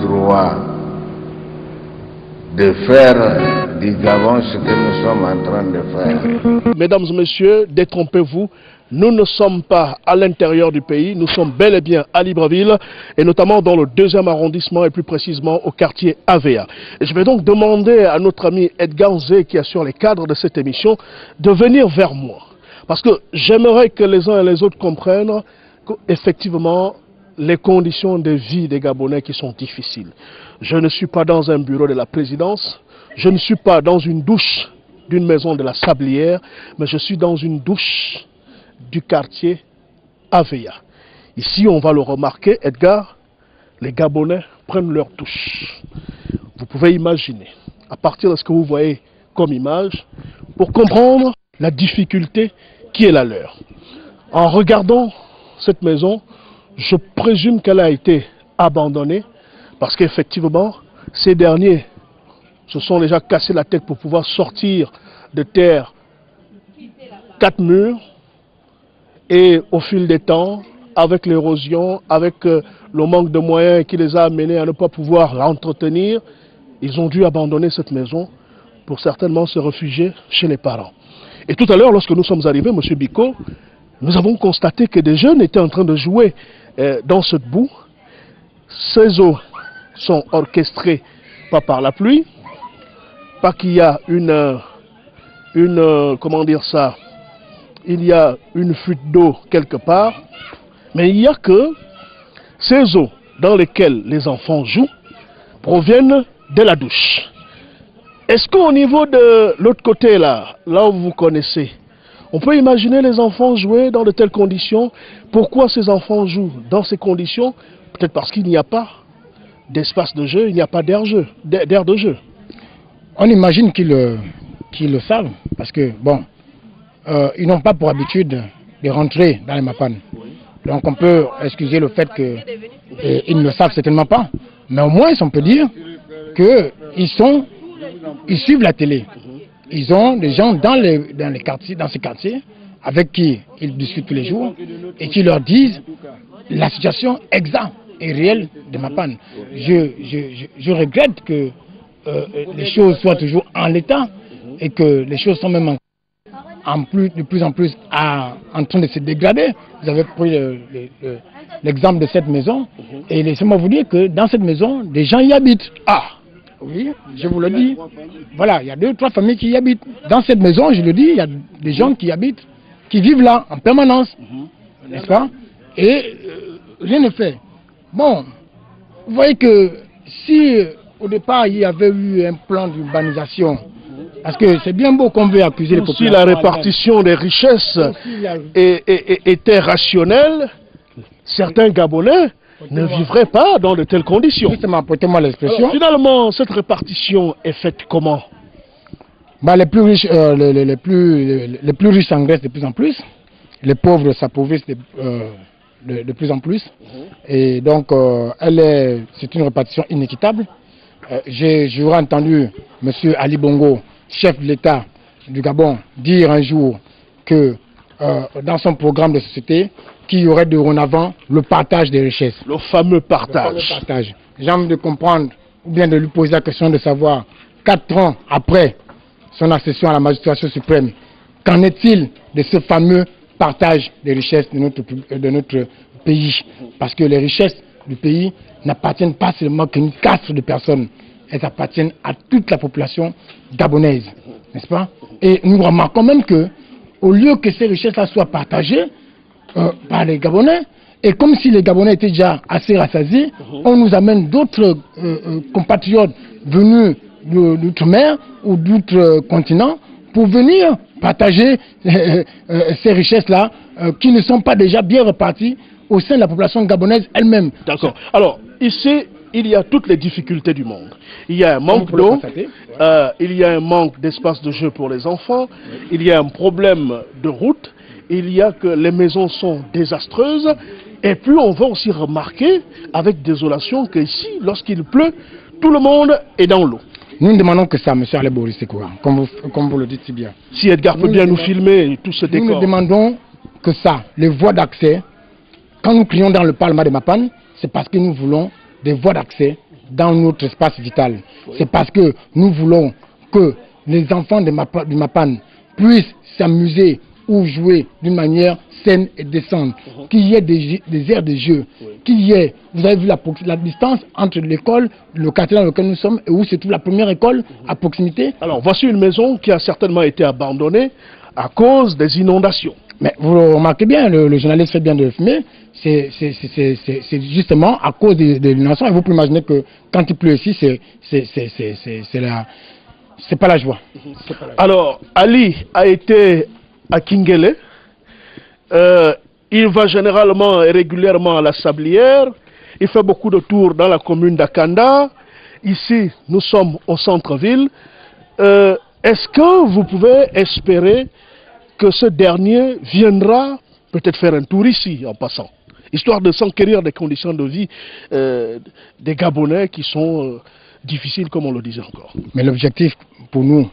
droit de faire du Gabon ce que nous sommes en train de faire. Mesdames et messieurs, détrompez-vous, nous ne sommes pas à l'intérieur du pays, nous sommes bel et bien à Libreville, et notamment dans le 2e arrondissement et plus précisément au quartier Avea. Et je vais donc demander à notre ami Edgar Zé, qui assure les cadres de cette émission, de venir vers moi. Parce que j'aimerais que les uns et les autres comprennent qu'effectivement, les conditions de vie des Gabonais qui sont difficiles. Je ne suis pas dans un bureau de la présidence, je ne suis pas dans une douche d'une maison de la Sablière, mais je suis dans une douche du quartier Avea. Ici, on va le remarquer, Edgar, les Gabonais prennent leur douche. Vous pouvez imaginer, à partir de ce que vous voyez comme image, pour comprendre la difficulté qui est la leur. En regardant cette maison, je présume qu'elle a été abandonnée parce qu'effectivement, ces derniers se sont déjà cassés la tête pour pouvoir sortir de terre 4 murs et au fil des temps, avec l'érosion, avec le manque de moyens qui les a amenés à ne pas pouvoir l'entretenir, ils ont dû abandonner cette maison pour certainement se réfugier chez les parents. Et tout à l'heure, lorsque nous sommes arrivés, M. Biko, nous avons constaté que des jeunes étaient en train de jouer dans cette boue. Ces eaux sont orchestrées pas par la pluie, pas qu'il y a comment dire ça, il y a une fuite d'eau quelque part, mais il y a que ces eaux dans lesquelles les enfants jouent proviennent de la douche. Est-ce qu'au niveau de l'autre côté là où vous connaissez, on peut imaginer les enfants jouer dans de telles conditions? Pourquoi ces enfants jouent dans ces conditions? Peut-être parce qu'il n'y a pas d'espace de jeu, il n'y a pas d'air de jeu. On imagine qu'ils le savent, parce que, bon, ils n'ont pas pour habitude de rentrer dans les Mapan. Donc on peut excuser le fait qu'ils ne le savent certainement pas. Mais au moins, on peut dire qu'ils suivent la télé. Ils ont des gens dans ces quartiers avec qui ils discutent tous les jours et qui leur disent la situation exacte et réelle de Mapan. Je regrette que les choses soient toujours en l'état et que les choses sont même de plus en plus en train de se dégrader. Vous avez pris l'exemple de cette maison et laissez-moi vous dire que dans cette maison, des gens y habitent. Ah! Oui, je vous le dis. Voilà, il y a 2 ou 3 familles qui y habitent. Dans cette maison, je le dis, il y a des gens qui y habitent, qui vivent là en permanence. N'est-ce pas? Et rien n'est fait. Bon, vous voyez que si au départ il y avait eu un plan d'urbanisation, parce que c'est bien beau qu'on veut accuser les populations. Si la répartition des richesses était rationnelle, certains Gabonais ne vivraient pas dans de telles conditions. Justement, apportez-moi l'expression. Finalement, cette répartition est faite comment? Bah, les plus riches s'engraissent de plus en plus. Les pauvres s'appauvrissent de plus en plus. Et donc, c'est une répartition inéquitable. J'aurais entendu M. Ali Bongo, chef de l'État du Gabon, dire un jour que dans son programme de société, qu'il y aurait dorénavant le partage des richesses. Le fameux partage. J'ai envie de comprendre, ou bien de lui poser la question de savoir, 4 ans après son accession à la magistrature suprême, qu'en est-il de ce fameux partage des richesses de notre pays? Parce que les richesses du pays n'appartiennent pas seulement qu'à une caste de personnes, elles appartiennent à toute la population gabonaise, n'est-ce pas? Et nous remarquons même que, au lieu que ces richesses-là soient partagées par les Gabonais, et comme si les Gabonais étaient déjà assez rassasiés, on nous amène d'autres compatriotes venus d'outre-mer ou d'autres continents pour venir partager ces richesses-là qui ne sont pas déjà bien réparties au sein de la population gabonaise elle-même. D'accord. Alors, ici, il y a toutes les difficultés du monde. Il y a un manque d'eau, il y a un manque d'espace de jeu pour les enfants, il y a un problème de route, il y a que les maisons sont désastreuses, et puis on va aussi remarquer avec désolation qu'ici, lorsqu'il pleut, tout le monde est dans l'eau. Nous ne demandons que ça, M. Ale Boris Sekoura, comme vous le dites si bien. Si Edgar peut bien nous filmer tout ce décor. Nous ne demandons que ça, les voies d'accès. Quand nous crions dans le Parlement de Mapan, c'est parce que nous voulons des voies d'accès dans notre espace vital. C'est parce que nous voulons que les enfants du Mapan puissent s'amuser ou jouer d'une manière saine et décente, qu'il y ait des aires de jeu, qu'il y ait, vous avez vu la distance entre l'école, le quartier dans lequel nous sommes, et où se trouve la première école à proximité. Alors, voici une maison qui a certainement été abandonnée à cause des inondations. Mais vous le remarquez bien, le journaliste fait bien de le filmer, c'est justement à cause de l'inondation. Et vous pouvez imaginer que quand il pleut ici, c'est pas la joie. Alors, Ali a été à Kingele. Il va généralement et régulièrement à la Sablière. Il fait beaucoup de tours dans la commune d'Akanda. Ici, nous sommes au centre-ville. Est-ce que vous pouvez espérer que ce dernier viendra peut-être faire un tour ici en passant, histoire de s'enquérir des conditions de vie des Gabonais qui sont difficiles, comme on le disait encore? Mais l'objectif pour nous,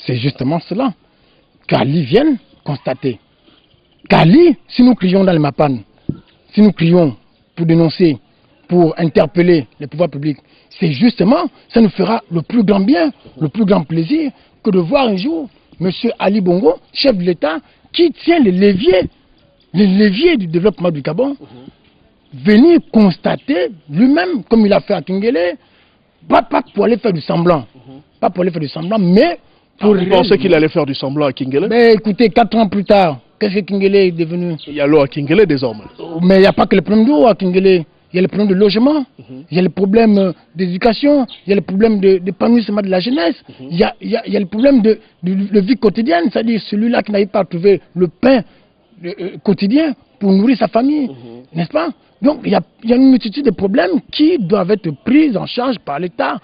c'est justement cela. Qu'Ali vienne constater. Qu'Ali, si nous crions dans le Mapan, si nous crions pour dénoncer, pour interpeller les pouvoirs publics, c'est justement, ça nous fera le plus grand bien, le plus grand plaisir que de voir un jour M. Ali Bongo, chef de l'État, qui tient les leviers du développement du Gabon, venir constater lui-même, comme il a fait à Kingele, pas pour aller faire du semblant, pas pour aller faire du semblant, mais pour... Vous pensez qu'il allait faire du semblant à Kingele? Mais écoutez, 4 ans plus tard, qu'est-ce que Kingele est devenu? Il y a l'eau à Kingele désormais. Mais il n'y a pas que le problème d'eau à Kingele. Il y a le problème de logement, il y a le problème d'éducation, il y a le problème d'épanouissement de la jeunesse, il y a le problème de vie quotidienne, c'est-à-dire celui-là qui n'arrive pas à trouver le pain quotidien pour nourrir sa famille, n'est-ce pas? Donc il y a une multitude de problèmes qui doivent être pris en charge par l'État,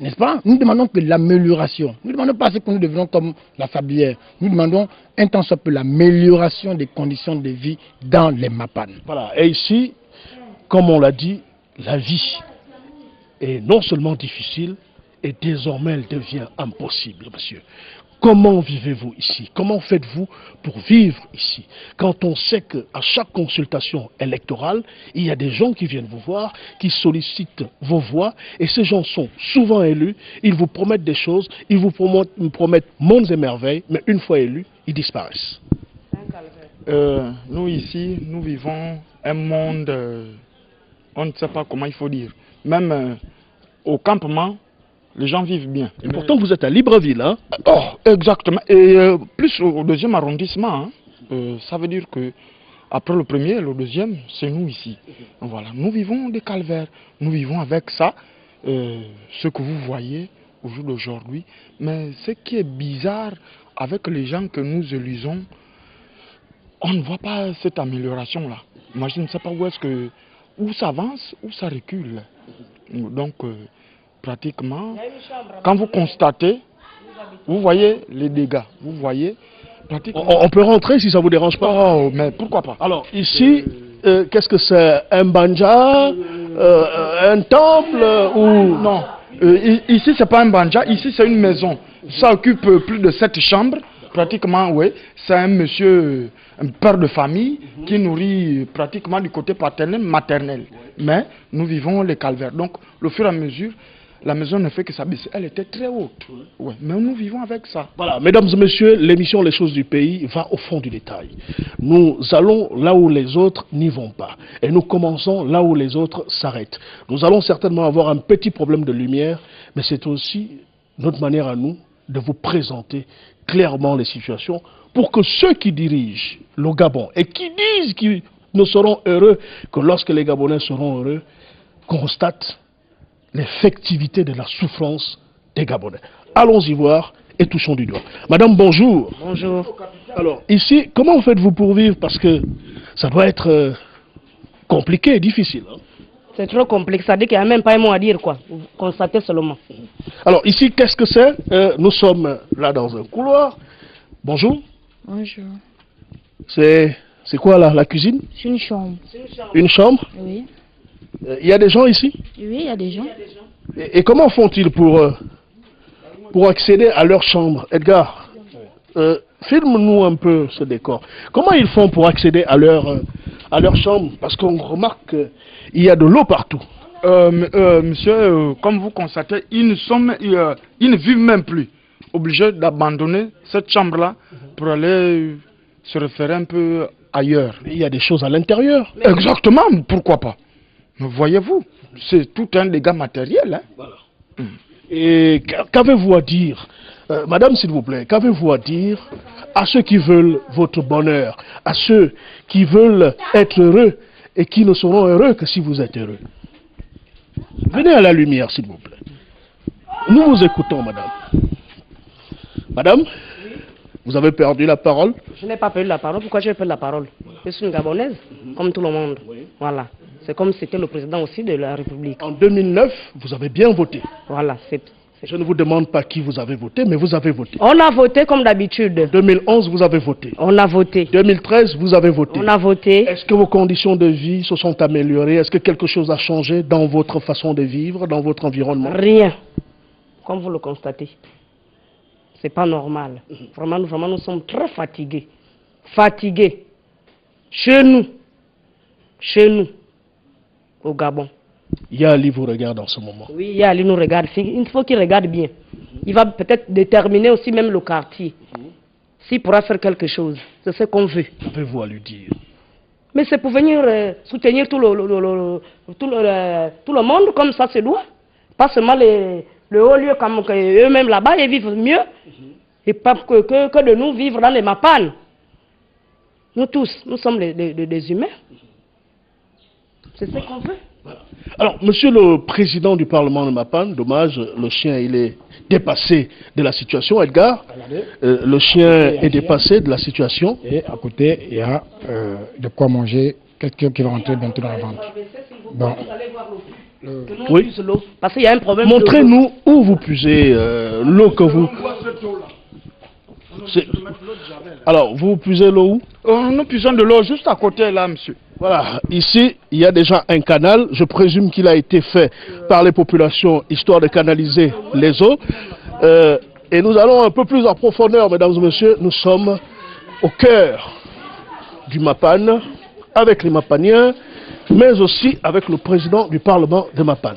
n'est-ce pas? Nous demandons que l'amélioration, nous ne demandons pas ce que nous devenons comme la Sablière, nous demandons un tant soit peu l'amélioration des conditions de vie dans les Mapan. Voilà, et ici, comme on l'a dit, la vie est non seulement difficile, et désormais elle devient impossible, monsieur. Comment vivez-vous ici? Comment faites-vous pour vivre ici? Quand on sait qu'à chaque consultation électorale, il y a des gens qui viennent vous voir, qui sollicitent vos voix, et ces gens sont souvent élus, ils vous promettent des choses, ils vous promettent mondes et merveilles, mais une fois élus, ils disparaissent. Nous ici, nous vivons un monde... on ne sait pas comment il faut dire. Même au campement, les gens vivent bien. Et pourtant, vous êtes à Libreville, hein? Oh, exactement. Et plus au deuxième arrondissement, hein, ça veut dire que après le premier et le deuxième, c'est nous ici. Voilà. Nous vivons des calvaires. Nous vivons avec ça, ce que vous voyez au jour d'aujourd'hui. Mais ce qui est bizarre avec les gens que nous élisons, on ne voit pas cette amélioration-là. Moi, je ne sais pas où ça avance, où ça recule. Donc, pratiquement, quand vous constatez, vous voyez les dégâts. Vous voyez, pratiquement... On peut rentrer si ça ne vous dérange pas. Oh, mais pourquoi pas? Alors, ici, qu'est-ce que c'est? Un banja? Un temple? Ou... Non, ici, c'est pas un banja, ici, c'est une maison. Ça occupe plus de 7 chambres. Pratiquement, oui, c'est un monsieur, un père de famille qui nourrit pratiquement du côté paternel, maternel. Mais nous vivons les calvaires. Donc, au fur et à mesure, la maison ne fait que s'abaisser. Elle était très haute. Ouais, mais nous vivons avec ça. Voilà, mesdames et messieurs, l'émission Les choses du pays va au fond du détail. Nous allons là où les autres n'y vont pas. Et nous commençons là où les autres s'arrêtent. Nous allons certainement avoir un petit problème de lumière, mais c'est aussi notre manière à nous de vous présenter clairement les situations pour que ceux qui dirigent le Gabon et qui disent qu'ils ne seront heureux que lorsque les Gabonais seront heureux, constatent l'effectivité de la souffrance des Gabonais. Allons-y voir et touchons du doigt. Madame, bonjour. Bonjour. Alors, ici, comment faites-vous pour vivre? Parce que ça doit être compliqué et difficile. Hein? C'est trop complexe, ça dit qu'il n'y a même pas un mot à dire, quoi. Vous constatez seulement. Alors, ici, qu'est-ce que c'est? Nous sommes là dans un couloir. Bonjour. Bonjour. C'est quoi là, la cuisine? C'est une chambre. Une chambre? Oui. Il y a des gens ici? Oui, il y a des gens. Et comment font-ils pour accéder à leur chambre? Edgar, filme-nous un peu ce décor. Comment ils font pour accéder à leur chambre? Parce qu'on remarque qu'il y a de l'eau partout. Monsieur, comme vous constatez, ils ne vivent même plus. Obligés d'abandonner cette chambre-là pour aller se référer un peu ailleurs. Mais il y a des choses à l'intérieur. Exactement, pourquoi pas? Mais voyez-vous, c'est tout un dégât matériel. Hein? Voilà. Et qu'avez-vous à dire, madame, s'il vous plaît, qu'avez-vous à dire à ceux qui veulent votre bonheur, à ceux qui veulent être heureux et qui ne seront heureux que si vous êtes heureux? Venez à la lumière, s'il vous plaît. Nous vous écoutons, madame. Madame, vous avez perdu la parole? Je n'ai pas perdu la parole. Pourquoi j'ai perdu la parole? Je suis une Gabonaise, comme tout le monde. Voilà. C'est comme c'était le président aussi de la République. En 2009, vous avez bien voté. Voilà. Je ne vous demande pas qui vous avez voté, mais vous avez voté. On a voté comme d'habitude. 2011, vous avez voté. On a voté. 2013, vous avez voté. On a voté. Est-ce que vos conditions de vie se sont améliorées? Est-ce que quelque chose a changé dans votre façon de vivre, dans votre environnement? Rien. Comme vous le constatez. C'est pas normal. Vraiment, nous sommes très fatigués. Fatigués. Chez nous, au Gabon. Yali vous regarde en ce moment. Oui, Yali nous regarde. Il faut qu'il regarde bien. Il va peut-être déterminer aussi même le quartier. S'il pourra faire quelque chose. C'est ce qu'on veut. Qu'avez-vous à lui dire? Mais c'est pour venir soutenir tout le monde comme ça se doit. Pas seulement le haut lieu comme eux-mêmes là-bas, ils vivent mieux. Et pas que de nous vivre dans les mapanes. Nous tous, nous sommes des humains. C'est ce qu'on veut. Alors, monsieur le président du Parlement de Mapan, dommage, le chien il est dépassé de la situation, Edgar. Le chien est dépassé de la situation. Et à côté, il y a de quoi manger, quelqu'un qui va rentrer bientôt dans la vente. Bon. Oui. Parce qu'il y a un problème. Montrez-nous où vous puisez l'eau que vous... Alors, vous puisez l'eau où? Nous puisons de l'eau juste à côté là, monsieur. Voilà, ici, il y a déjà un canal. Je présume qu'il a été fait par les populations, histoire de canaliser les eaux. Et nous allons un peu plus en profondeur, mesdames et messieurs. Nous sommes au cœur du Mapan, avec les Mapaniens, mais aussi avec le président du Parlement de Mapan.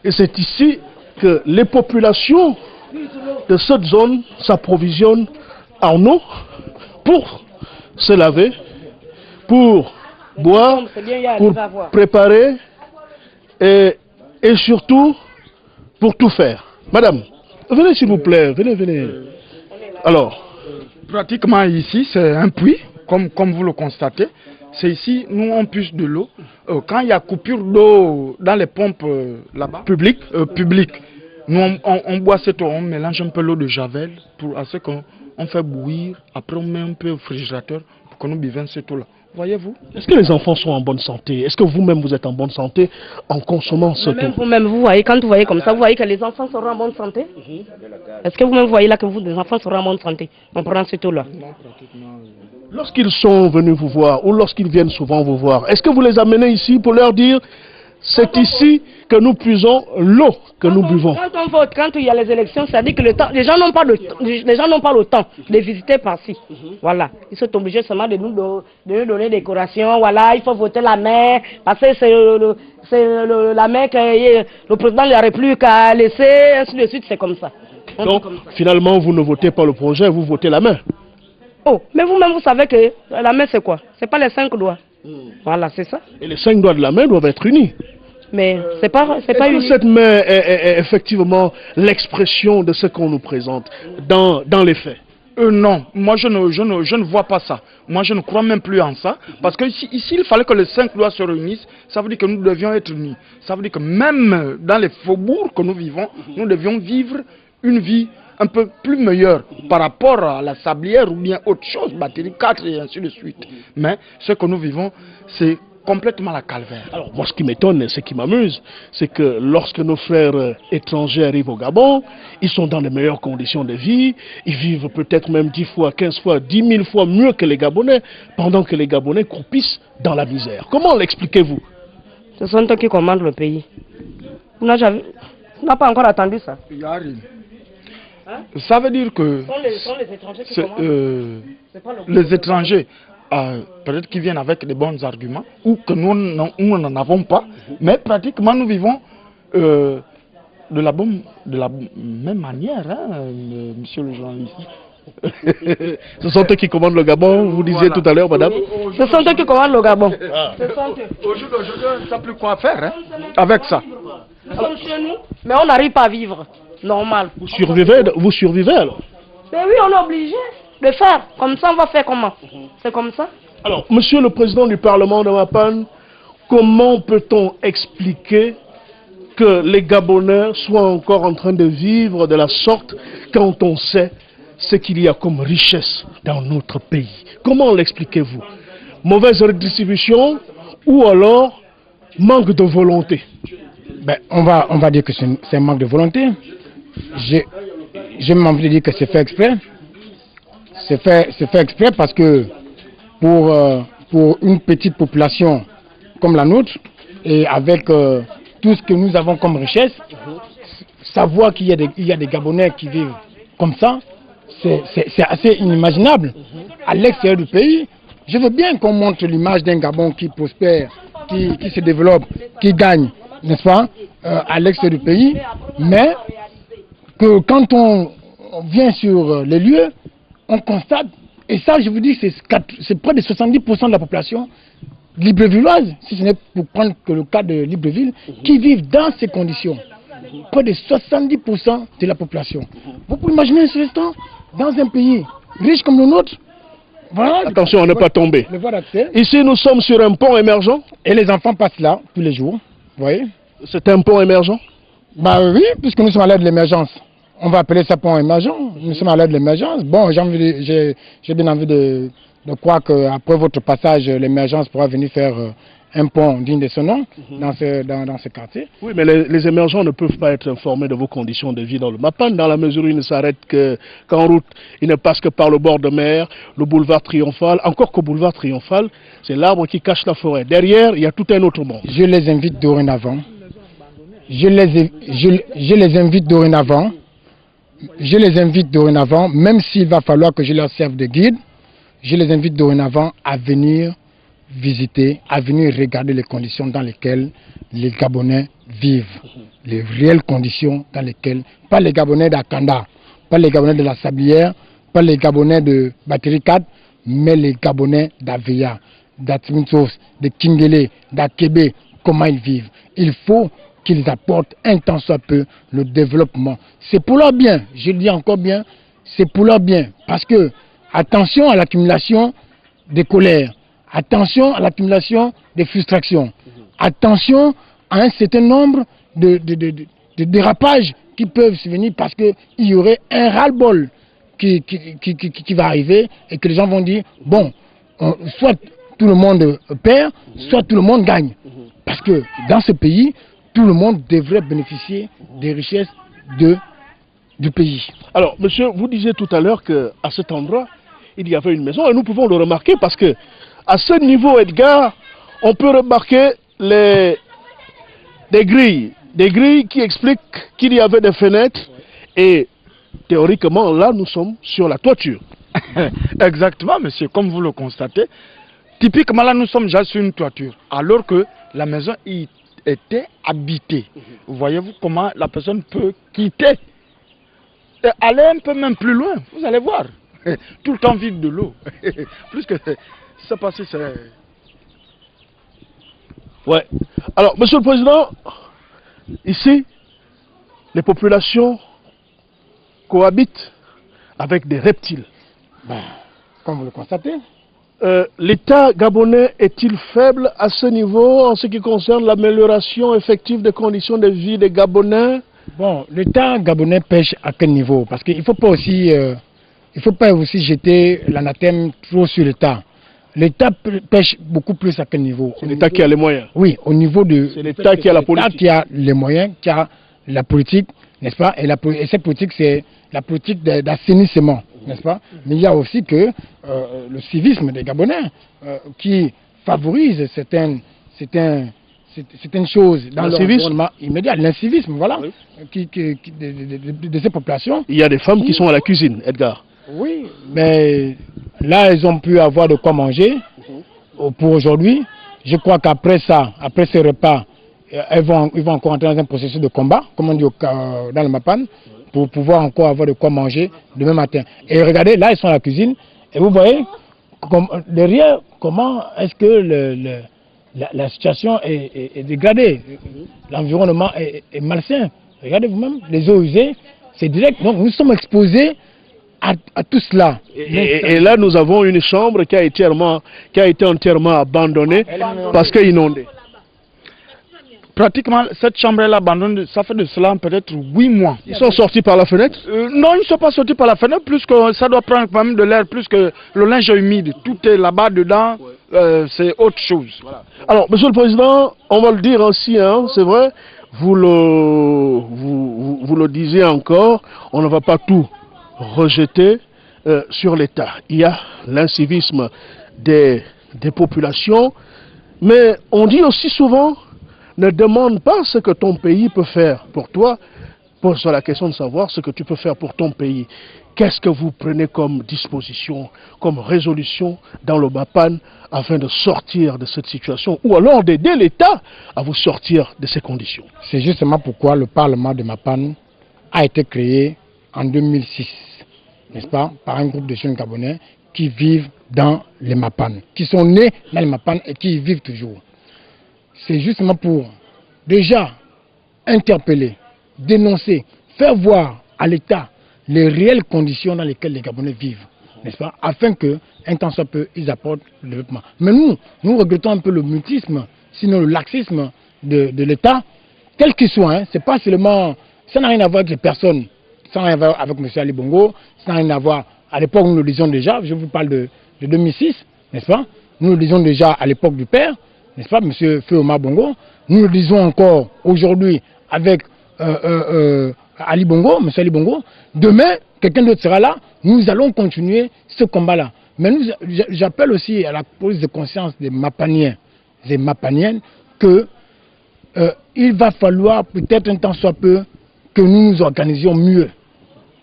Et c'est ici que les populations de cette zone s'approvisionnent en eau pour se laver, pour boire, pour préparer et surtout pour tout faire. Madame, venez s'il vous plaît, venez. Alors, pratiquement ici, c'est un puits, comme vous le constatez. C'est ici, nous on puise de l'eau. Quand il y a coupure d'eau dans les pompes là-bas, publiques, nous on boit cette eau, on mélange un peu l'eau de javel pour à ce qu'on fait bouillir. Après on met un peu au frigérateur pour que nous buvions cette eau-là. Voyez-vous? Est-ce que les enfants sont en bonne santé? Est-ce que vous-même vous êtes en bonne santé en consommant cette eau? Vous-même, vous voyez, quand vous voyez comme ça, vous voyez que les enfants seront en bonne santé? Est-ce que vous-même voyez là que les enfants seront en bonne santé en prenant cette eau-là? Lorsqu'ils sont venus vous voir ou lorsqu'ils viennent souvent vous voir, est-ce que vous les amenez ici pour leur dire c'est ici que nous puisons l'eau que nous buvons? Quand on vote, quand il y a les élections, ça dit que les gens n'ont pas le temps de visiter par-ci. Voilà. Ils sont obligés seulement de nous donner des décorations. Voilà, il faut voter la main, parce que c'est la main que le président de la République a laissée, ainsi de suite, c'est comme ça. Donc, finalement, vous ne votez pas le projet, vous votez la main. Oh, mais vous-même, vous savez que la main, c'est quoi? C'est pas les 5 doigts. Voilà, c'est ça. Et les 5 doigts de la main doivent être unis. Mais c'est pas uni. Cette main est effectivement l'expression de ce qu'on nous présente dans les faits? Non, moi je ne vois pas ça. Moi je ne crois même plus en ça. Parce que ici il fallait que les 5 doigts se réunissent. Ça veut dire que nous devions être unis. Ça veut dire que même dans les faubourgs que nous vivons, nous devions vivre une vie un peu plus meilleure par rapport à la sablière ou bien autre chose, batterie 4 et ainsi de suite. Mais ce que nous vivons, c'est complètement la calvaire. Alors moi ce qui m'étonne et ce qui m'amuse, c'est que lorsque nos frères étrangers arrivent au Gabon, ils sont dans les meilleures conditions de vie, ils vivent peut-être même 10 fois, 15 fois, 10 000 fois mieux que les Gabonais, pendant que les Gabonais croupissent dans la misère. Comment l'expliquez-vous? Ce sont eux qui commandent le pays. On n'a pas encore attendu ça. Ça veut dire que ce sont les étrangers qui commandent. Les étrangers, peut-être qu'ils viennent avec des bons arguments, ou que nous n'en avons pas, mais pratiquement nous vivons de la même manière, hein, monsieur le journaliste. Ce sont eux qui commandent le Gabon, vous disiez tout à l'heure, madame. Ce sont eux qui commandent le Gabon. Aujourd'hui, on ne sait plus quoi faire hein, avec ça. Nous sommes chez nous, mais on n'arrive pas à vivre normal. Vous survivez alors? Mais oui, on est obligé de faire. Comme ça, on va faire comment? C'est comme ça. Alors, monsieur le président du Parlement de Mapan, comment peut-on expliquer que les Gabonais soient encore en train de vivre de la sorte quand on sait ce qu'il y a comme richesse dans notre pays? Comment l'expliquez-vous? Mauvaise redistribution ou alors manque de volonté? Ben, on va dire que c'est un manque de volonté. J'ai même envie de dire que c'est fait exprès. C'est fait exprès parce que pour une petite population comme la nôtre, et avec tout ce que nous avons comme richesse, savoir qu'il y a des Gabonais qui vivent comme ça, c'est assez inimaginable. À l'extérieur du pays, je veux bien qu'on montre l'image d'un Gabon qui prospère, qui se développe, qui gagne, n'est-ce pas, à l'extérieur du pays, mais que quand on vient sur les lieux, on constate, et ça je vous dis, c'est près de 70% de la population librevilloise, si ce n'est pour prendre que le cas de Libreville, qui vivent dans ces conditions. Près de 70% de la population. Vous pouvez imaginer ce instant, dans un pays riche comme le nôtre, voilà. Attention à ne pas tomber. Ici, nous sommes sur un pont émergent. Et les enfants passent là tous les jours. Vous voyez? C'est un pont émergent? Bah oui, puisque nous sommes à l'aide de l'émergence. On va appeler ça pont émergent. Nous sommes à l'aide de l'émergence. Bon, j'ai bien envie de croire qu'après votre passage, l'émergence pourra venir faire un pont digne de son nom dans ce quartier. Oui, mais les émergents ne peuvent pas être informés de vos conditions de vie dans le Mapan, dans la mesure où ils ne s'arrêtent qu'en route. Ils ne passent que par le bord de mer, le boulevard Triomphal. Encore qu'au boulevard Triomphal, c'est l'arbre qui cache la forêt. Derrière, il y a tout un autre monde. Je les invite dorénavant. Je les invite dorénavant, même s'il va falloir que je leur serve de guide, je les invite dorénavant à venir visiter, à venir regarder les conditions dans lesquelles les Gabonais vivent. Les réelles conditions dans lesquelles, pas les Gabonais d'Akanda, pas les Gabonais de la Sablière, pas les Gabonais de Battery 4, mais les Gabonais d'Aveya, d'Atminsos, de Kingele, d'Akebe, comment ils vivent. Il faut qu'ils apportent un tant soit peu le développement. C'est pour leur bien, je le dis encore bien, c'est pour leur bien. Parce que, attention à l'accumulation des colères, attention à l'accumulation des frustrations, attention à un certain nombre de dérapages qui peuvent survenir parce qu'il y aurait un ras-le-bol qui va arriver et que les gens vont dire, bon, soit tout le monde perd, soit tout le monde gagne. Parce que dans ce pays, tout le monde devrait bénéficier des richesses du pays. Alors, monsieur, vous disiez tout à l'heure qu'à cet endroit, il y avait une maison, et nous pouvons le remarquer parce que, à ce niveau, Edgar, on peut remarquer des grilles qui expliquent qu'il y avait des fenêtres, et théoriquement, là, nous sommes sur la toiture. Exactement, monsieur, comme vous le constatez. Typiquement, là, nous sommes déjà sur une toiture, alors que la maison était habitée. Voyez-vous comment la personne peut quitter et aller un peu même plus loin, vous allez voir. Tout le temps vide de l'eau. Plus que ça passé, c'est... Ouais. Alors, monsieur le président, ici, les populations cohabitent avec des reptiles. Ben, comme vous le constatez. L'État gabonais est-il faible à ce niveau en ce qui concerne l'amélioration effective des conditions de vie des Gabonais? Bon, l'État gabonais pêche à quel niveau? Parce qu'il ne faut pas aussi... il ne faut pas aussi jeter l'anathème trop sur l'État. L'État pêche beaucoup plus à quel niveau? C'est l'État qui a les moyens. Oui, au niveau de... C'est l'État qui a la politique. Qui a les moyens, qui a la politique, n'est-ce pas? Et cette politique, c'est la politique d'assainissement, n'est-ce pas? Mais il y a aussi que le civisme des Gabonais qui favorise certaines choses dans l'environnement immédiat, l'incivisme, voilà, oui. de ces populations. Il y a des femmes qui sont à la cuisine, Edgar. Oui, mais là, ils ont pu avoir de quoi manger pour aujourd'hui. Je crois qu'après ça, après ces repas, ils vont encore entrer dans un processus de combat, comme on dit dans le Mapan, pour pouvoir encore avoir de quoi manger demain matin. Et regardez, là, ils sont à la cuisine, et vous voyez, derrière, comment est-ce que la situation est dégradée. L'environnement est malsain. Regardez vous-même, les eaux usées, c'est direct. Donc nous sommes exposés à tout cela. Et là, nous avons une chambre qui a été entièrement abandonnée parce qu'elle est inondée. Pratiquement, cette chambre est abandonnée, ça fait de cela peut-être 8 mois. Ils sont sortis par la fenêtre? Non, ils ne sont pas sortis par la fenêtre, plus que ça doit prendre quand même de l'air, plus que le linge est humide. Tout est là-bas, dedans, c'est autre chose. Voilà. Alors, Monsieur le Président, on va le dire aussi, hein, c'est vrai, vous le disiez encore, on ne va pas tout rejeter sur l'État. Il y a l'incivisme des populations, mais on dit aussi souvent, ne demande pas ce que ton pays peut faire pour toi, pose-toi la question de savoir ce que tu peux faire pour ton pays. Qu'est-ce que vous prenez comme disposition, comme résolution dans le Mapan afin de sortir de cette situation ou alors d'aider l'État à vous sortir de ces conditions? C'est justement pourquoi le Parlement de Mapan a été créé en 2006, n'est-ce pas, par un groupe de jeunes Gabonais qui vivent dans les Mapan, qui sont nés dans les Mapan et qui y vivent toujours. C'est justement pour déjà interpeller, dénoncer, faire voir à l'État les réelles conditions dans lesquelles les Gabonais vivent, n'est-ce pas, afin qu'un temps soit peu, ils apportent le développement. Mais nous regrettons un peu le mutisme, sinon le laxisme de l'État, quel qu'il soit, hein, c'est pas seulement, ça n'a rien à voir avec les personnes, ça n'a rien à voir avec M. Ali Bongo, ça n'a rien à voir, à l'époque nous le disions déjà, je vous parle de 2006, n'est-ce pas, nous le disions déjà à l'époque du père, n'est-ce pas, M. Feu Omar Bongo, nous le disons encore aujourd'hui avec Ali Bongo, M. Ali Bongo, demain, quelqu'un d'autre sera là, nous allons continuer ce combat-là. Mais j'appelle aussi à la prise de conscience des Mapaniens et Mapaniennes que il va falloir peut-être un temps soit peu que nous nous organisions mieux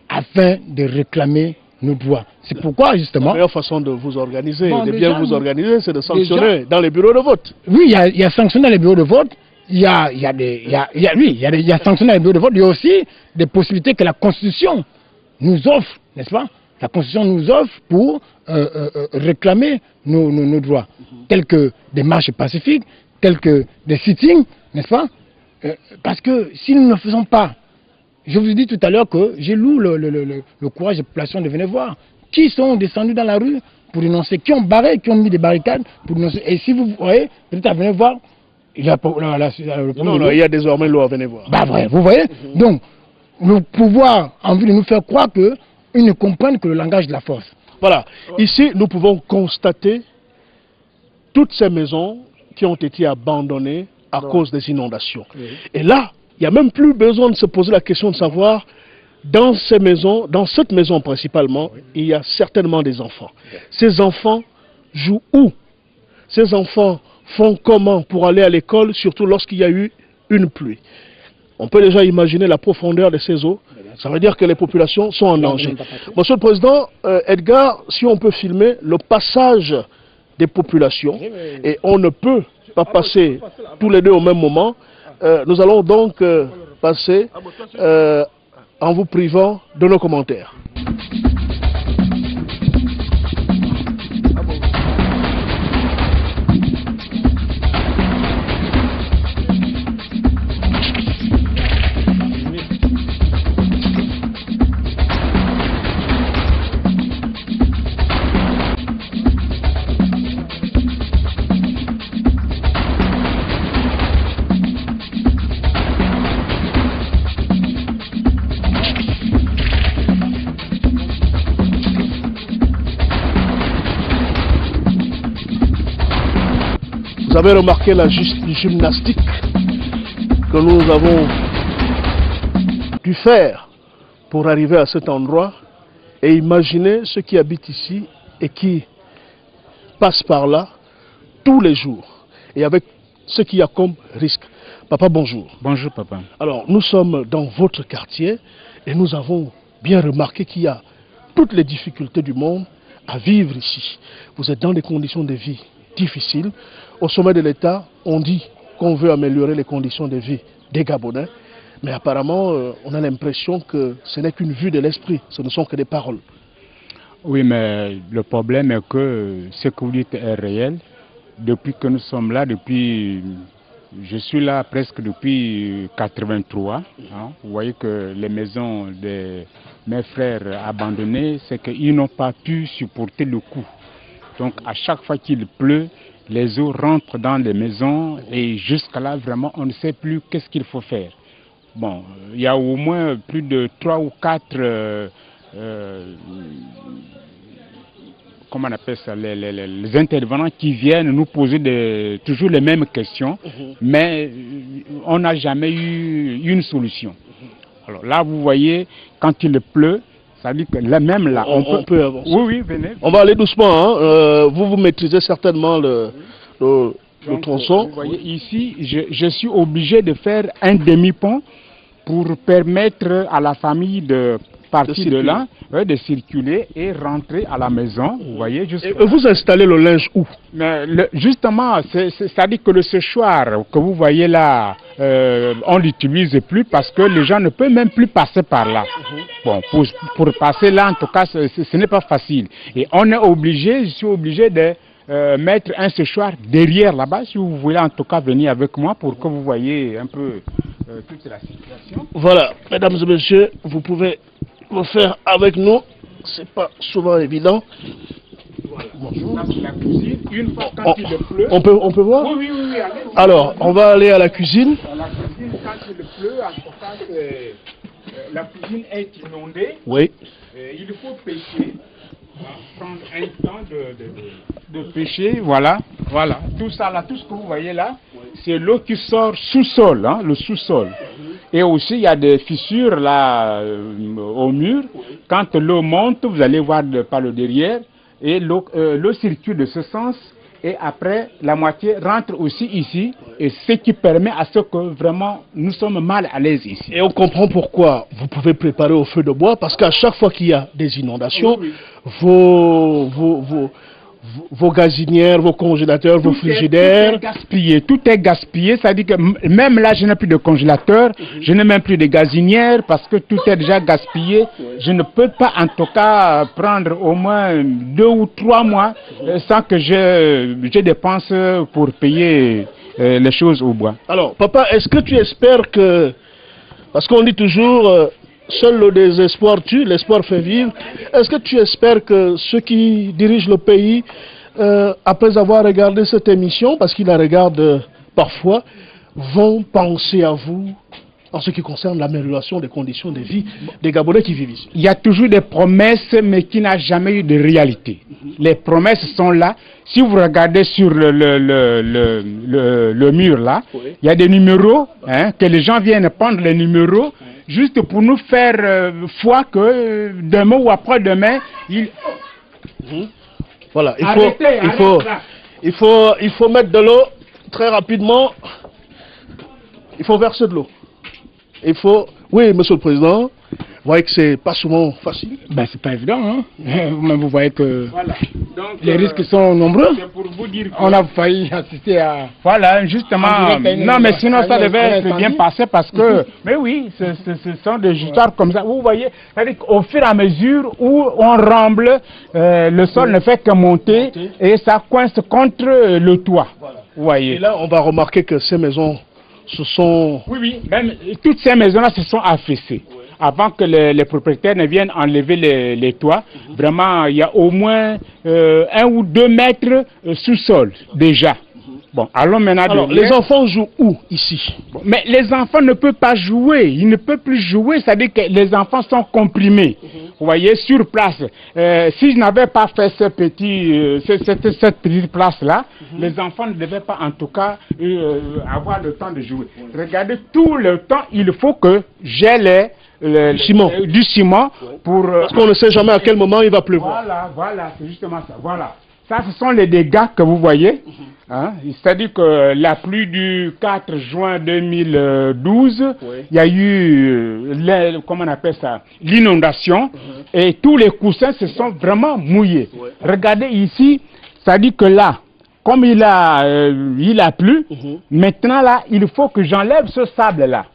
afin de réclamer nos droits. C'est pourquoi justement... La meilleure façon de vous organiser, de bien vous organiser, c'est de sanctionner dans les bureaux de vote. Oui, il y a sanctionner dans les bureaux de vote. Il y a sanctionner dans les bureaux de vote. Il y a aussi des possibilités que la Constitution nous offre, n'est-ce pas? La Constitution nous offre pour réclamer nos droits, tels que des marches pacifiques, tels que des sittings, n'est-ce pas? Parce que si nous ne le faisons pas, je vous ai dit tout à l'heure que j'ai loué le courage des populations de venir voir qui sont descendus dans la rue pour dénoncer, qui ont barré, qui ont mis des barricades pour dénoncer. Et si vous voyez, peut-être à venir voir, il y a il y a désormais l'eau à venir voir. Bah vrai, vous voyez. Donc, le pouvoir a envie de nous faire croire qu'ils ne comprennent que le langage de la force. Voilà. Ici, nous pouvons constater toutes ces maisons qui ont été abandonnées à cause des inondations. Oui. Et là, il n'y a même plus besoin de se poser la question de savoir, dans ces maisons, dans cette maison principalement, il y a certainement des enfants. Ces enfants jouent où? Ces enfants font comment pour aller à l'école, surtout lorsqu'il y a eu une pluie? On peut déjà imaginer la profondeur de ces eaux. Ça veut dire que les populations sont en danger. Monsieur le Président, Edgar, si on peut filmer le passage des populations, et on ne peut pas passer tous les deux au même moment, nous allons donc passer en vous privant de nos commentaires. Vous avez remarqué la gymnastique que nous avons dû faire pour arriver à cet endroit et imaginez ceux qui habitent ici et qui passent par là tous les jours et avec ce qu'il y a comme risque. Papa, bonjour. Bonjour, papa. Alors, nous sommes dans votre quartier et nous avons bien remarqué qu'il y a toutes les difficultés du monde à vivre ici. Vous êtes dans des conditions de vie difficiles. Au sommet de l'État, on dit qu'on veut améliorer les conditions de vie des Gabonais. Mais apparemment, on a l'impression que ce n'est qu'une vue de l'esprit, ce ne sont que des paroles. Oui, mais le problème est que ce que vous dites est réel. Depuis que nous sommes là, je suis là presque depuis 83. Hein. Vous voyez que les maisons de mes frères abandonnées, c'est qu'ils n'ont pas pu supporter le coup. Donc à chaque fois qu'il pleut, les eaux rentrent dans les maisons et jusqu'à là, vraiment, on ne sait plus qu'est-ce qu'il faut faire. Bon, il y a au moins plus de 3 ou 4 comment on appelle ça, les intervenants qui viennent nous poser toujours les mêmes questions, mais on n'a jamais eu une solution. Alors là, vous voyez, quand il pleut, ça dit que là, même là, on peut avancer. Oui, oui, venez. On va aller doucement. Hein. Vous maîtrisez certainement le tronçon. Vous voyez, ici, je suis obligé de faire un demi-pont pour permettre à la famille de partir de là, de circuler et rentrer à la maison. Vous voyez, et vous installez le linge où? Mais justement, c'est-à-dire que le séchoir que vous voyez là, on ne l'utilise plus parce que les gens ne peuvent même plus passer par là. Bon, pour passer là, en tout cas, ce n'est pas facile. Et on est obligé, je suis obligé de mettre un séchoir derrière là-bas, si vous voulez en tout cas venir avec moi pour que vous voyez un peu toute la situation. Voilà, mesdames et messieurs, vous pouvez le faire avec nous, c'est pas souvent évident. Voilà. Bonjour. La cuisine, une fois quand il pleut. On peut voir? Oui, allez. Alors, on va aller à la cuisine. La cuisine, quand il pleut, en tout cas, la cuisine est inondée. Oui. Il faut pêcher. Prendre un temps de pêcher, voilà. Tout ça là, tout ce que vous voyez là, c'est l'eau qui sort sous-sol, hein, le sous-sol. Et aussi, il y a des fissures là au mur. Quand l'eau monte, vous allez voir par le derrière, et l'eau circule de ce sens, et après, la moitié rentre aussi ici, et ce qui permet à ce que vraiment nous sommes mal à l'aise ici. Et on comprend pourquoi vous pouvez préparer au feu de bois, parce qu'à chaque fois qu'il y a des inondations, vos gazinières, vos congélateurs, vos frigidaires... Tout est gaspillé, ça dit que même là je n'ai plus de congélateur, je n'ai même plus de gazinières parce que tout est déjà gaspillé. Je ne peux pas en tout cas prendre au moins 2 ou 3 mois sans que je dépense pour payer les choses au bois. Alors papa, est-ce que tu espères que... Parce qu'on dit toujours... Seul le désespoir tue, l'espoir fait vivre. Est-ce que tu espères que ceux qui dirigent le pays, après avoir regardé cette émission, parce qu'ils la regardent parfois, vont penser à vous en ce qui concerne l'amélioration des conditions de vie des Gabonais qui vivent ici? Il y a toujours des promesses, mais qui n'a jamais eu de réalité. Les promesses sont là. Si vous regardez sur le mur là, il y a des numéros, hein, que les gens viennent prendre les numéros, juste pour nous faire foi que demain ou après-demain, Voilà, il faut mettre de l'eau très rapidement. Il faut verser de l'eau. Oui, monsieur le président, vous voyez que c'est pas souvent facile. Ben, c'est pas évident, hein. Vous voyez que Donc, les risques sont nombreux. C'est pour vous dire que... On a failli assister à... Voilà, justement. Non, mais sinon ça devait être bien passé parce que... Mais oui, ce sont des histoires comme ça. Vous voyez, c'est-à-dire qu'au fur et à mesure où on remble, le sol ne fait que monter et ça coince contre le toit. Vous voyez. Et là, on va remarquer que ces maisons... Ce sont... Oui, même toutes ces maisons-là se sont affaissées. Avant que les propriétaires ne viennent enlever les toits, vraiment, il y a au moins 1 ou 2 mètres sous-sol, déjà. Bon, allons maintenant... Alors, les enfants jouent où, ici? Bon, mais les enfants ne peuvent pas jouer, ils ne peuvent plus jouer, c'est-à-dire que les enfants sont comprimés. Vous voyez, sur place. Si je n'avais pas fait cette petite place-là, les enfants ne devaient pas, en tout cas, avoir le temps de jouer. Regardez, tout le temps, il faut que j'ai du ciment pour... Parce qu'on ne sait jamais à quel moment il va pleuvoir. Voilà, c'est justement ça. Voilà. Ça, ce sont les dégâts que vous voyez. Hein? C'est-à-dire que la pluie du 4 juin 2012, il y a eu, comment on appelle ça, l'inondation, et tous les coussins se sont vraiment mouillés. Regardez ici, c'est-à-dire que là, comme il a plu, maintenant là, il faut que j'enlève ce sable-là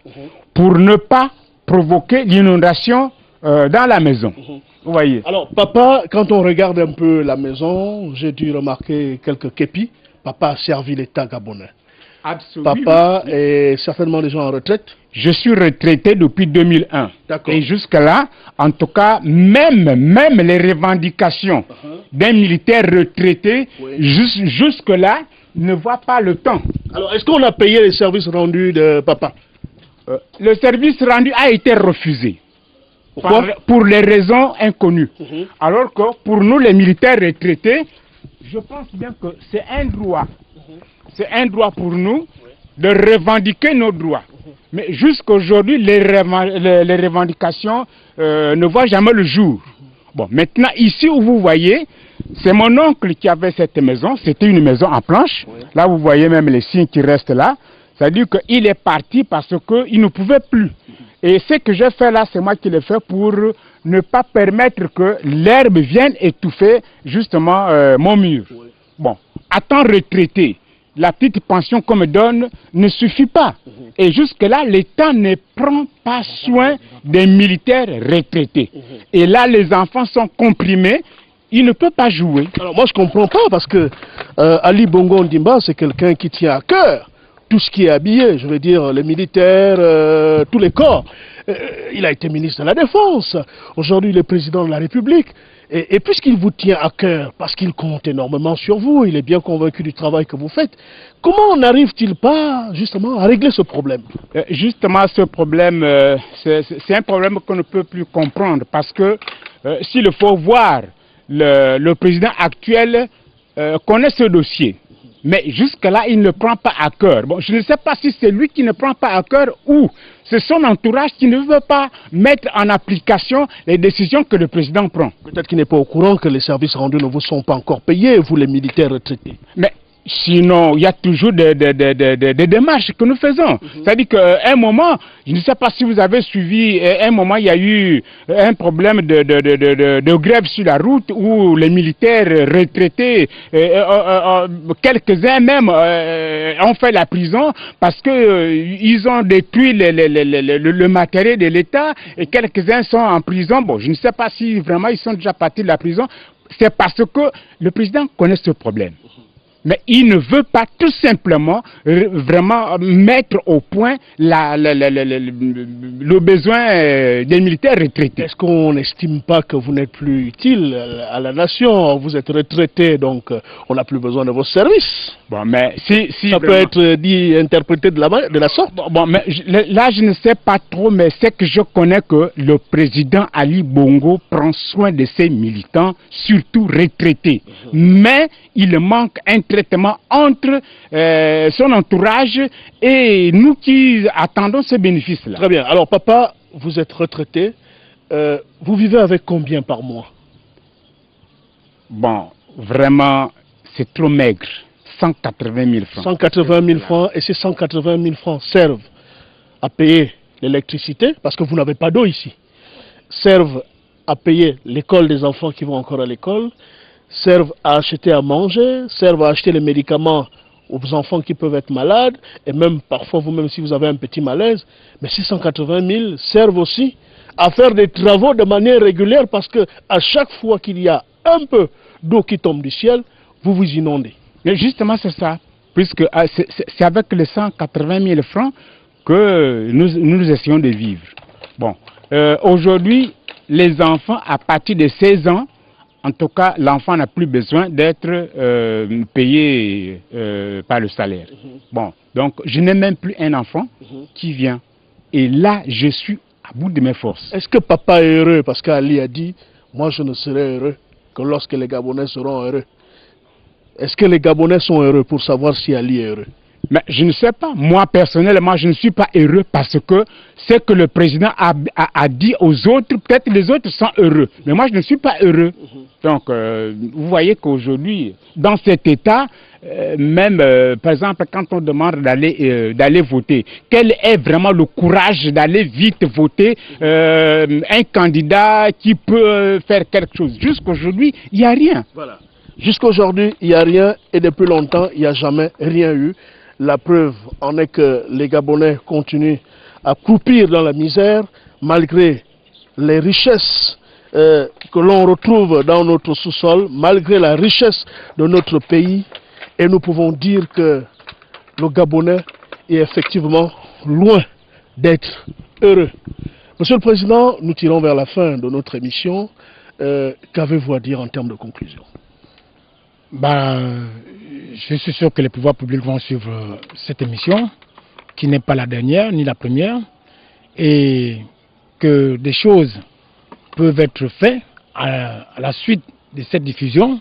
pour ne pas provoquer l'inondation dans la maison. Vous voyez. Alors, papa, quand on regarde un peu la maison, j'ai dû remarquer quelques képis. Papa a servi l'État gabonais. Absolument. Papa est certainement déjà en retraite. Je suis retraité depuis 2001. D'accord. Et jusque-là, en tout cas, même les revendications d'un militaire retraité, jusque-là, ne voient pas le temps. Alors, est-ce qu'on a payé les services rendus de papa? Le service rendu a été refusé. Pourquoi? Pour les raisons inconnues. Alors que pour nous, les militaires retraités, je pense bien que c'est un droit. C'est un droit pour nous de revendiquer nos droits. Mais jusqu'à aujourd'hui, les revendications ne voient jamais le jour. Bon, maintenant, ici où vous voyez, c'est mon oncle qui avait cette maison. C'était une maison en planche. Là, vous voyez même les signes qui restent là. C'est-à-dire qu'il est parti parce qu'il ne pouvait plus. Et ce que j'ai fait là, c'est moi qui l'ai fait pour ne pas permettre que l'herbe vienne étouffer justement mon mur. Bon, à temps retraité, la petite pension qu'on me donne ne suffit pas. Et jusque-là, l'État ne prend pas soin des militaires retraités. Et là, les enfants sont comprimés, ils ne peuvent pas jouer. Alors moi, je ne comprends pas parce que Ali Bongo Ondimba, c'est quelqu'un qui tient à cœur tout ce qui est habillé, je veux dire les militaires, tous les corps. Il a été ministre de la Défense, aujourd'hui il est président de la République. Et puisqu'il vous tient à cœur, parce qu'il compte énormément sur vous, il est bien convaincu du travail que vous faites, comment n'arrive-t-il pas justement à régler ce problème? Justement, ce problème, c'est un problème qu'on ne peut plus comprendre, parce que s'il faut voir, le président actuel connaît ce dossier. Mais jusque-là, il ne prend pas à cœur. Bon, je ne sais pas si c'est lui qui ne prend pas à cœur ou c'est son entourage qui ne veut pas mettre en application les décisions que le président prend. Peut-être qu'il n'est pas au courant que les services rendus ne vous sont pas encore payés, vous les militaires retraités. Mais sinon, il y a toujours des démarches que nous faisons. C'est-à-dire qu'à un moment, je ne sais pas si vous avez suivi, à un moment, il y a eu un problème de grève sur la route où les militaires retraités, quelques-uns même, ont fait la prison parce qu'ils ont détruit le matériel de l'État et quelques-uns sont en prison. Bon, je ne sais pas si vraiment ils sont déjà partis de la prison. C'est parce que le président connaît ce problème. Mais il ne veut pas tout simplement vraiment mettre au point le besoin des militaires retraités. Est-ce qu'on n'estime pas que vous n'êtes plus utile à la nation? Vous êtes retraité, donc on n'a plus besoin de vos services. Bon, mais si ça peut être dit, interprété de la sorte. Bon, mais là, je ne sais pas trop, mais c'est que je connais que le président Ali Bongo prend soin de ses militants, surtout retraités. Mais il manque un traitement entre son entourage et nous qui attendons ce bénéfice-là. Très bien. Alors, papa, vous êtes retraité. Vous vivez avec combien par mois? Bon, vraiment, c'est trop maigre. 180 000 francs. 180 000 francs, et ces 180 000 francs servent à payer l'électricité, parce que vous n'avez pas d'eau ici, servent à payer l'école des enfants qui vont encore à l'école, servent à acheter à manger, servent à acheter les médicaments aux enfants qui peuvent être malades, et même parfois vous-même si vous avez un petit malaise, mais ces 180 000 servent aussi à faire des travaux de manière régulière, parce que à chaque fois qu'il y a un peu d'eau qui tombe du ciel, vous vous inondez. Mais justement, c'est ça. Puisque c'est avec les 180 000 francs que nous essayons de vivre. Bon, aujourd'hui, les enfants, à partir de 16 ans, en tout cas, l'enfant n'a plus besoin d'être payé par le salaire. Bon, donc, je n'ai même plus un enfant qui vient. Et là, je suis à bout de mes forces. Est-ce que papa est heureux? Parce qu'Ali a dit, moi je ne serai heureux que lorsque les Gabonais seront heureux. Est-ce que les Gabonais sont heureux pour savoir si Ali est heureux? Mais je ne sais pas. Moi, personnellement, je ne suis pas heureux parce que ce que le président a dit aux autres, peut-être les autres sont heureux. Mais moi, je ne suis pas heureux. Donc, vous voyez qu'aujourd'hui, dans cet état, même, par exemple, quand on demande d'aller voter, quel est vraiment le courage d'aller vite voter un candidat qui peut faire quelque chose? Jusqu'aujourd'hui, il n'y a rien. Voilà. Jusqu'aujourd'hui, il n'y a rien et depuis longtemps, il n'y a jamais rien eu. La preuve en est que les Gabonais continuent à croupir dans la misère malgré les richesses que l'on retrouve dans notre sous-sol, malgré la richesse de notre pays. Et nous pouvons dire que le Gabonais est effectivement loin d'être heureux. Monsieur le Président, nous tirons vers la fin de notre émission. Qu'avez-vous à dire en termes de conclusion? Je suis sûr que les pouvoirs publics vont suivre cette émission, qui n'est pas la dernière ni la première, et que des choses peuvent être faites à la suite de cette diffusion,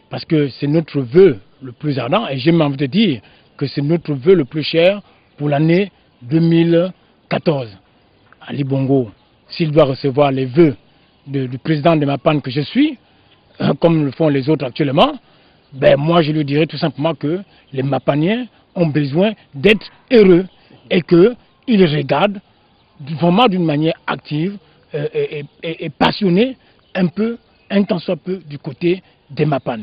parce que c'est notre vœu le plus ardent, et j'ai envie de dire que c'est notre vœu le plus cher pour l'année 2014. Ali Bongo, s'il doit recevoir les vœux du président de Mapan que je suis, comme le font les autres actuellement, moi je lui dirais tout simplement que les Mapaniens ont besoin d'être heureux et qu'ils regardent vraiment d'une manière active et passionnée un tant soit peu du côté des Mapan.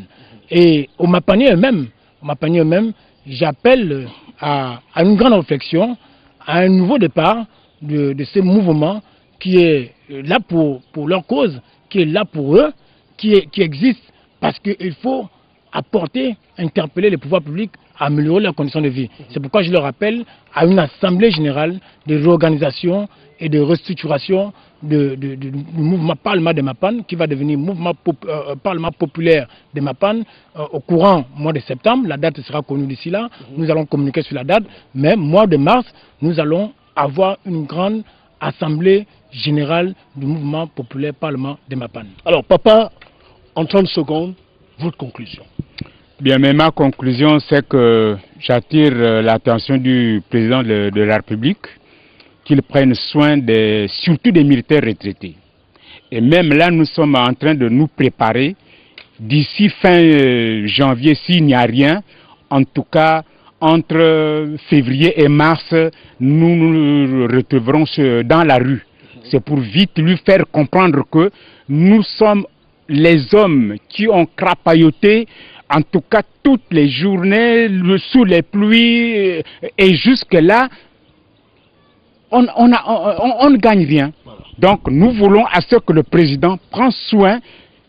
Et aux Mapaniens eux-mêmes, j'appelle à une grande réflexion, à un nouveau départ de ce mouvement qui est là pour leur cause, qui est là pour eux, qui existe parce qu'il faut apporter, interpeller les pouvoirs publics à améliorer leurs conditions de vie. C'est pourquoi je leur appelle à une assemblée générale de réorganisation et de restructuration du mouvement Parlement des Mapan, qui va devenir mouvement Parlement populaire des Mapan au courant mois de septembre. La date sera connue d'ici là. Nous allons communiquer sur la date. Mais mois de mars, nous allons avoir une grande assemblée générale du mouvement populaire Parlement des Mapan. Alors, papa, en 30 secondes, votre conclusion. Bien, mais ma conclusion, c'est que j'attire l'attention du président de la République, qu'il prenne soin surtout des militaires retraités. Et même là, nous sommes en train de nous préparer. D'ici fin janvier, s'il n'y a rien, en tout cas, entre février et mars, nous nous retrouverons dans la rue. C'est pour vite lui faire comprendre que nous sommes les hommes qui ont crapailloté, en tout cas toutes les journées, sous les pluies, et jusque-là, on ne gagne rien. Donc nous voulons à ce que le président prenne soin,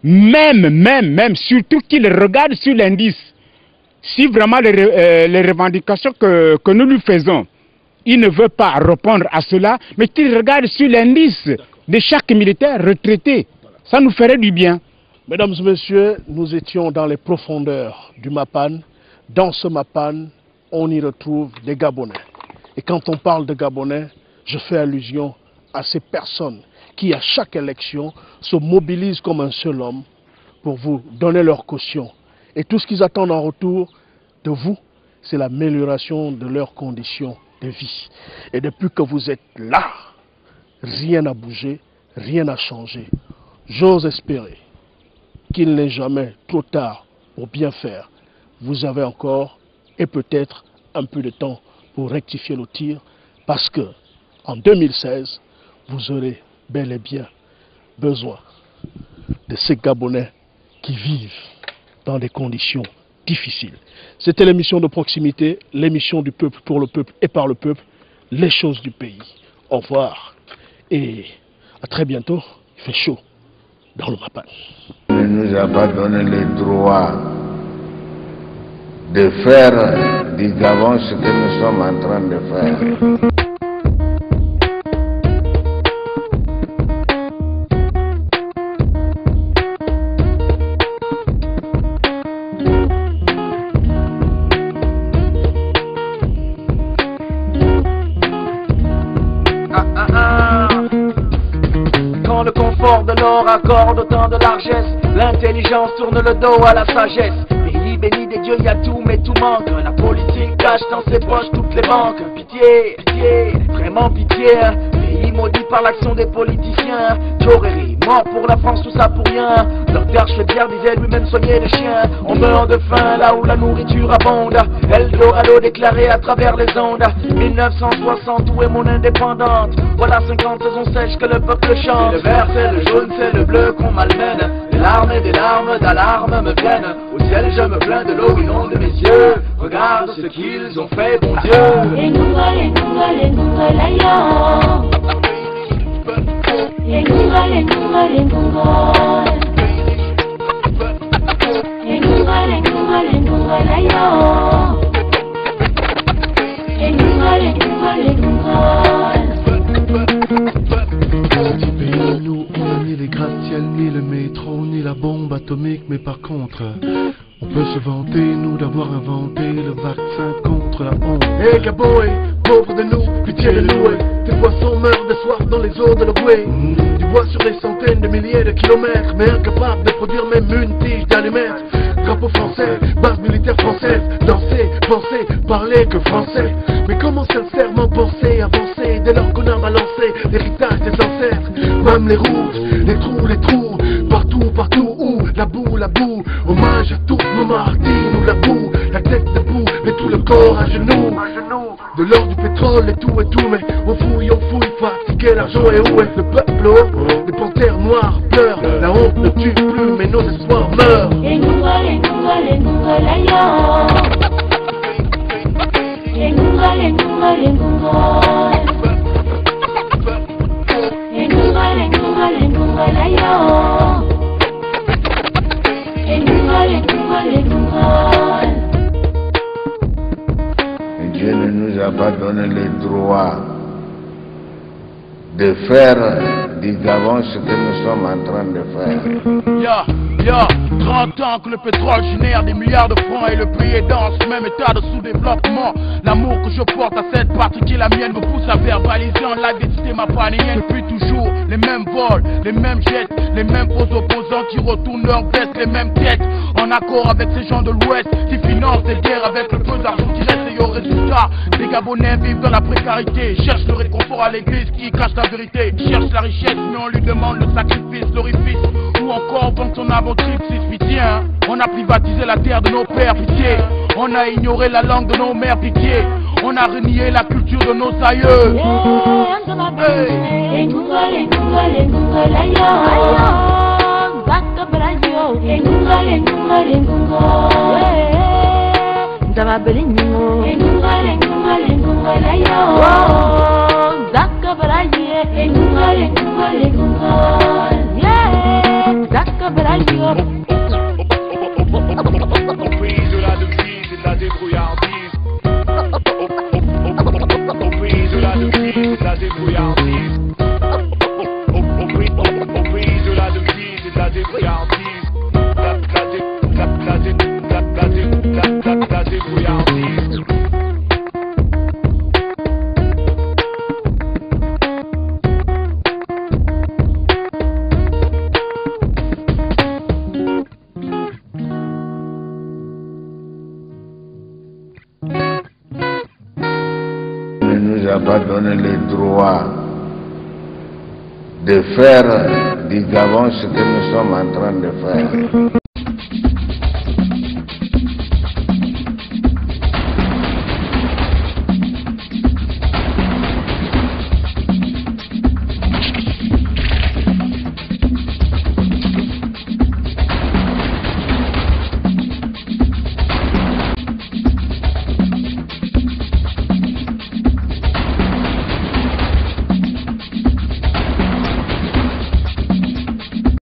même, surtout qu'il regarde sur l'indice. Si vraiment les revendications que nous lui faisons, il ne veut pas répondre à cela, mais qu'il regarde sur l'indice de chaque militaire retraité. Ça nous ferait du bien. Mesdames et messieurs, nous étions dans les profondeurs du Mapan. Dans ce Mapan, on y retrouve des Gabonais. Et quand on parle de Gabonais, je fais allusion à ces personnes qui, à chaque élection, se mobilisent comme un seul homme pour vous donner leur caution. Et tout ce qu'ils attendent en retour de vous, c'est l'amélioration de leurs conditions de vie. Et depuis que vous êtes là, rien n'a bougé, rien n'a changé. J'ose espérer qu'il n'est jamais trop tard pour bien faire. Vous avez encore et peut-être un peu de temps pour rectifier le tir, parce que en 2016, vous aurez bel et bien besoin de ces Gabonais qui vivent dans des conditions difficiles. C'était l'émission de proximité, l'émission du peuple pour le peuple et par le peuple, les choses du pays. Au revoir et à très bientôt. Il fait chaud dans le Mapan. Il ne nous a pas donné le droit de faire du Gabon ce que nous sommes en train de faire. Quand le confort de l'or accorde autant de largesse, l'intelligence tourne le dos à la sagesse. Pays béni des dieux, y a tout mais tout manque. La politique cache dans ses poches toutes les banques. Pitié, pitié, vraiment pitié. Pays maudits par l'action des politiciens. Toreri, mort pour la France, tout ça pour rien. Docteur Schweitzer disait lui-même soigner les chiens. On meurt de faim là où la nourriture abonde. Eldorado déclaré à travers les ondes. 1960, où est mon indépendante? Voilà 50 saisons sèches que le peuple chante. C'est le vert, c'est le jaune, c'est le bleu qu'on malmène. Des larmes et des larmes d'alarme me viennent. Au ciel je me plains de l'eau inonde mes yeux. Regarde ce qu'ils ont fait, bon Dieu. Nous, on a ni les gratte-ciel, ni le métro, ni la bombe atomique, mais par contre, on peut se vanter, nous, d'avoir inventé le vaccin contre la honte. Hé Gabon, pauvre de nous, pitié de nous, tes poissons meurent de soif dans les eaux de l'Ougoué. Du bois sur des centaines de milliers de kilomètres, mais incapable de produire même une tige d'allumettes. Drapeau français, base militaire française, danser, penser, parler que français. Mais comment sincèrement penser, avancer, dès lors qu'on a balancé l'héritage des ancêtres? Même les rouges, les trous, partout, partout, où la boue, hommage à tous nos mardis, nous la boue, la tête debout, mais tout le corps à genoux. De l'or, du pétrole et tout, mais on fouille, fatigué, l'argent est où est le peuple? Les panthères noires pleurent, la honte ne tue plus, mais nos espoirs meurent. Dieu ne nous a pas donné le droit de faire du Gabon ce que nous sommes en train de faire. 30 ans que le pétrole génère des milliards de francs et le pays est dans ce même état de sous-développement. L'amour que je porte à cette patrie qui est la mienne me pousse à verbaliser en live des systèmes apaniens. Depuis toujours, les mêmes vols, les mêmes jets, les mêmes faux opposants qui retournent leur veste, les mêmes têtes. En accord avec ces gens de l'Ouest qui financent des guerres avec le peu d'argent qui reste et au résultat, des Gabonais vivent dans la précarité, cherchent le réconfort à l'église qui cache la vérité, cherchent la richesse mais on lui demande le sacrifice, l'orifice ou encore vendre son âme au triptyque. Pitié, hein. On a privatisé la terre de nos pères, pitié. On a ignoré la langue de nos mères, pitié. On a renié la culture de nos aïeux. Au pays de la devise et de la débrouillardise. Au pays de la devise et de la débrouillardise. Au pays de la devise et de la débrouillardise. La débrouillardise. Ne nous a pas donné le droit de faire du Gabon ce que nous sommes en train de faire.